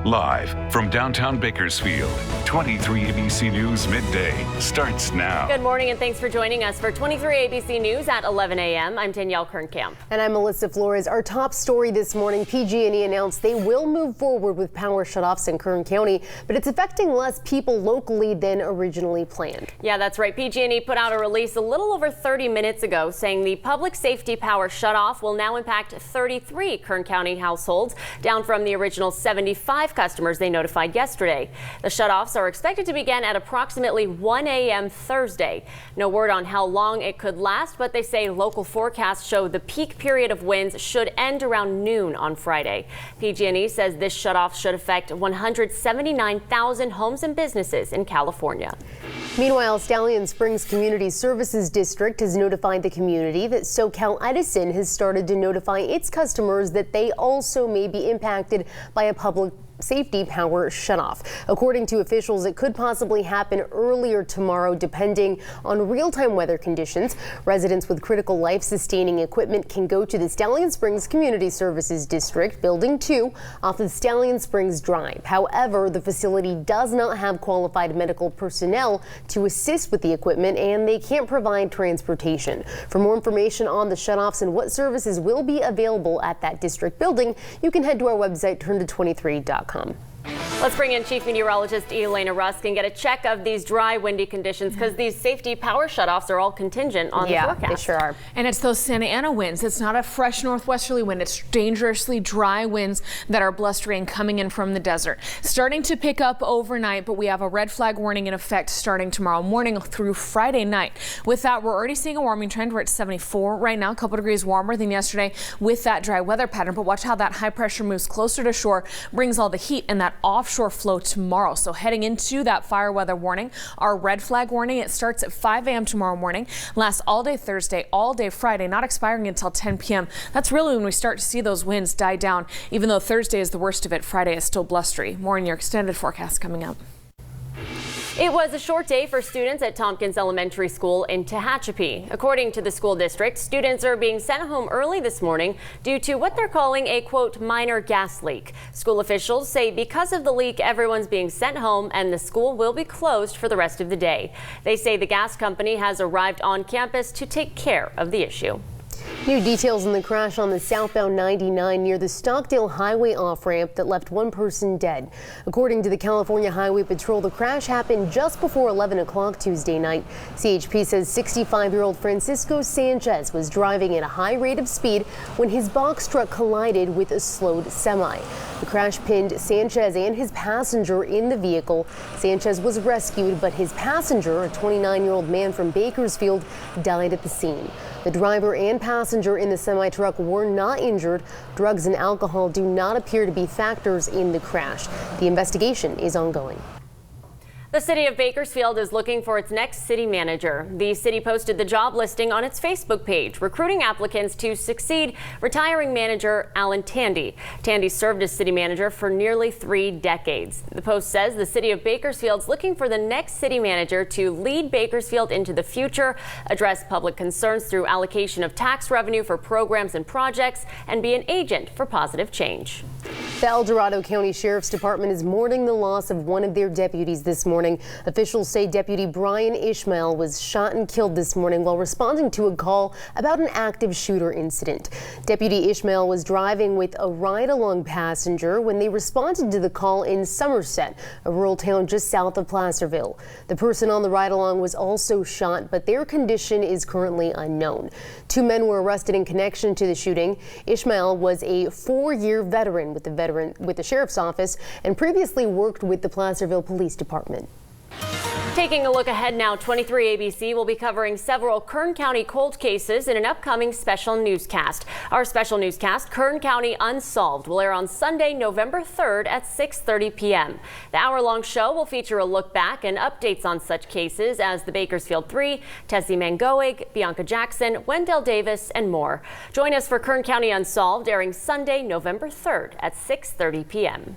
Live from downtown Bakersfield, 23 ABC News Midday starts now. Good morning and thanks for joining us for 23 ABC News at 11 a.m. I'm Danielle Kernkamp. And I'm Melissa Flores. Our top story this morning, PG&E announced they will move forward with power shutoffs in Kern County, but it's affecting less people locally than originally planned. Yeah, that's right. PG&E put out a release a little over 30 minutes ago saying the public safety power shutoff will now impact 33 Kern County households, down from the original 75 customers they notified yesterday. The shutoffs are expected to begin at approximately 1 a.m. Thursday. No word on how long it could last, but they say local forecasts show the peak period of winds should end around noon on Friday. PG&E says this shutoff should affect 179,000 homes and businesses in California. Meanwhile, Stallion Springs Community Services District has notified the community that SoCal Edison has started to notify its customers that they also may be impacted by a public safety power shutoff. According to officials, it could possibly happen earlier tomorrow, depending on real-time weather conditions. Residents with critical life-sustaining equipment can go to the Stallion Springs Community Services District, Building 2, off of Stallion Springs Drive. However, the facility does not have qualified medical personnel to assist with the equipment, and they can't provide transportation. For more information on the shutoffs and what services will be available at that district building, you can head to our website, turn23.com. Let's bring in Chief Meteorologist Elena Rusk and get a check of these dry, windy conditions, because these safety power shutoffs are all contingent on the forecast. Yeah, they sure are. And it's those Santa Ana winds. It's not a fresh northwesterly wind. It's dangerously dry winds that are blustering coming in from the desert. Starting to pick up overnight, but we have a red flag warning in effect starting tomorrow morning through Friday night. With that, we're already seeing a warming trend. We're at 74 right now, a couple degrees warmer than yesterday with that dry weather pattern. But watch how that high pressure moves closer to shore, brings all the heat and that offshore flow tomorrow. So heading into that fire weather warning, our red flag warning, it starts at 5 a.m. tomorrow morning, lasts all day Thursday, all day Friday, not expiring until 10 p.m. That's really when we start to see those winds die down. Even though Thursday is the worst of it, Friday is still blustery. More in your extended forecast coming up. It was a short day for students at Tompkins Elementary School in Tehachapi. According to the school district, students are being sent home early this morning due to what they're calling a, quote, minor gas leak. School officials say because of the leak, everyone's being sent home and the school will be closed for the rest of the day. They say the gas company has arrived on campus to take care of the issue. New details on the crash on the southbound 99 near the Stockdale Highway off-ramp that left one person dead. According to the California Highway Patrol, the crash happened just before 11 o'clock Tuesday night. CHP says 65-year-old Francisco Sanchez was driving at a high rate of speed when his box truck collided with a slowed semi. The crash pinned Sanchez and his passenger in the vehicle. Sanchez was rescued, but his passenger, a 29-year-old man from Bakersfield, died at the scene. The driver and passenger in the semi-truck were not injured. Drugs and alcohol do not appear to be factors in the crash. The investigation is ongoing. The city of Bakersfield is looking for its next city manager. The city posted the job listing on its Facebook page, recruiting applicants to succeed retiring manager Alan Tandy. Tandy served as city manager for nearly 3 decades. The post says the city of Bakersfield is looking for the next city manager to lead Bakersfield into the future, address public concerns through allocation of tax revenue for programs and projects, and be an agent for positive change. The El Dorado County Sheriff's Department is mourning the loss of one of their deputies this morning. Officials say Deputy Brian Ishmael was shot and killed this morning while responding to a call about an active shooter incident. Deputy Ishmael was driving with a ride-along passenger when they responded to the call in Somerset, a rural town just south of Placerville. The person on the ride-along was also shot, but their condition is currently unknown. 2 men were arrested in connection to the shooting. Ishmael was a 4-year veteran with the Sheriff's Office and previously worked with the Placerville Police Department. Taking a look ahead now, 23 ABC will be covering several Kern County cold cases in an upcoming special newscast. Our special newscast, Kern County Unsolved, will air on Sunday, November 3rd at 6:30 p.m. The hour-long show will feature a look back and updates on such cases as the Bakersfield 3, Tessie Mangoig, Bianca Jackson, Wendell Davis, and more. Join us for Kern County Unsolved, airing Sunday, November 3rd at 6:30 p.m.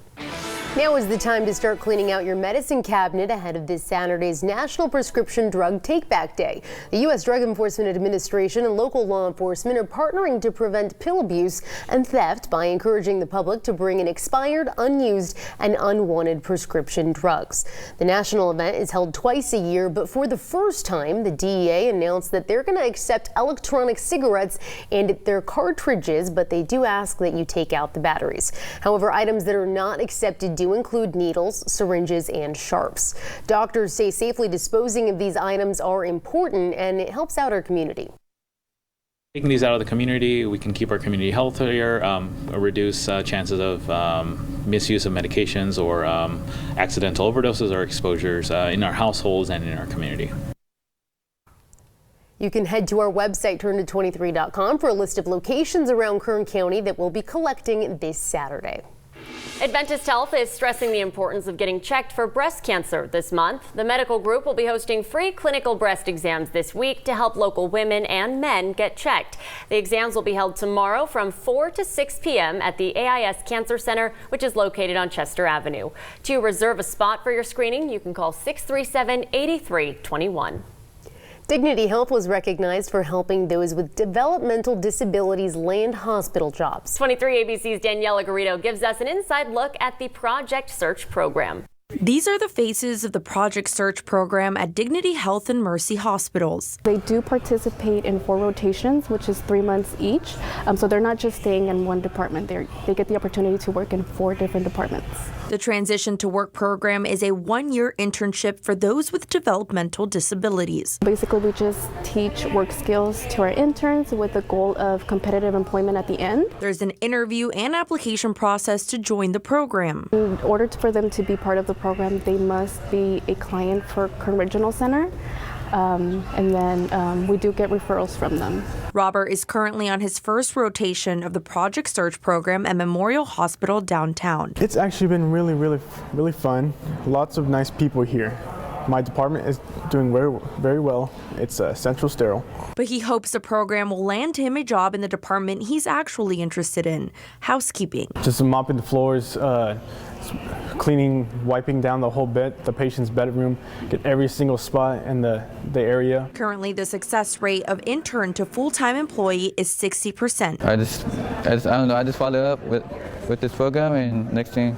Now is the time to start cleaning out your medicine cabinet ahead of this Saturday's National Prescription Drug Take-Back Day. The U.S. Drug Enforcement Administration and local law enforcement are partnering to prevent pill abuse and theft by encouraging the public to bring in expired, unused, and unwanted prescription drugs. The national event is held twice a year, but for the first time, the DEA announced that they're going to accept electronic cigarettes and their cartridges, but they do ask that you take out the batteries. However, items that are not accepted do include needles, syringes, and sharps. Doctors say safely disposing of these items are important, and it helps out our community. Taking these out of the community, we can keep our community healthier, reduce chances of misuse of medications or accidental overdoses or exposures in our households and in our community. You can head to our website, turnto23.com, for a list of locations around Kern County that will be collecting this Saturday. Adventist Health is stressing the importance of getting checked for breast cancer this month. The medical group will be hosting free clinical breast exams this week to help local women and men get checked. The exams will be held tomorrow from 4 to 6 p.m. at the AIS Cancer Center, which is located on Chester Avenue. To reserve a spot for your screening, you can call 637-8321. Dignity Health was recognized for helping those with developmental disabilities land hospital jobs. 23 ABC's Daniela Garrido gives us an inside look at the Project Search program. These are the faces of the Project Search program at Dignity Health and Mercy hospitals. They do participate in 4 rotations, which is 3 months each. So they're not just staying in one department. They get the opportunity to work in 4 different departments. The Transition to Work program is a 1-year internship for those with developmental disabilities. Basically, we just teach work skills to our interns with the goal of competitive employment at the end. There's an interview and application process to join the program. In order for them to be part of the program, they must be a client for Kern Regional Center. And then we do get referrals from them. Robert is currently on his first rotation of the Project Search program at Memorial Hospital downtown. It's actually been really fun. Lots of nice people here. My department is doing very well. It's central sterile. But he hopes the program will land him a job in the department he's actually interested in, housekeeping. Just mopping the floors, cleaning, wiping down the whole bed, the patient's bedroom, get every single spot in the area. Currently, the success rate of intern to full-time employee is 60%. I don't know, I just followed up with this program, and next thing,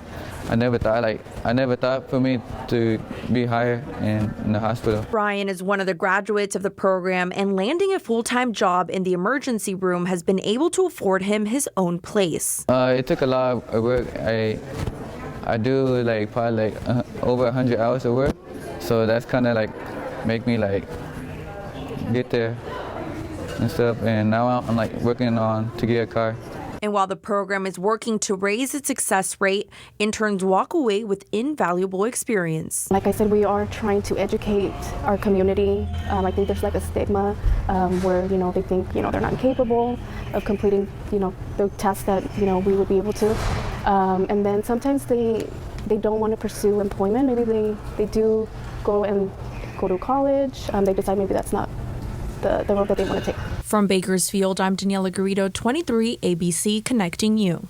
I never thought for me to be hired in the hospital. Brian is one of the graduates of the program, and landing a full-time job in the emergency room has been able to afford him his own place. It took a lot of work. I do probably over 100 hours of work, so that's kind of make me get there and stuff. And now I'm working on to get a car. And while the program is working to raise its success rate, interns walk away with invaluable experience. Like I said, we are trying to educate our community. I think there's a stigma where they think they're not capable of completing the tasks that we would be able to. And then sometimes they don't want to pursue employment. Maybe they do go to college. They decide maybe that's not the road that they want to take. From Bakersfield, I'm Daniela Garrido, 23 ABC, connecting you.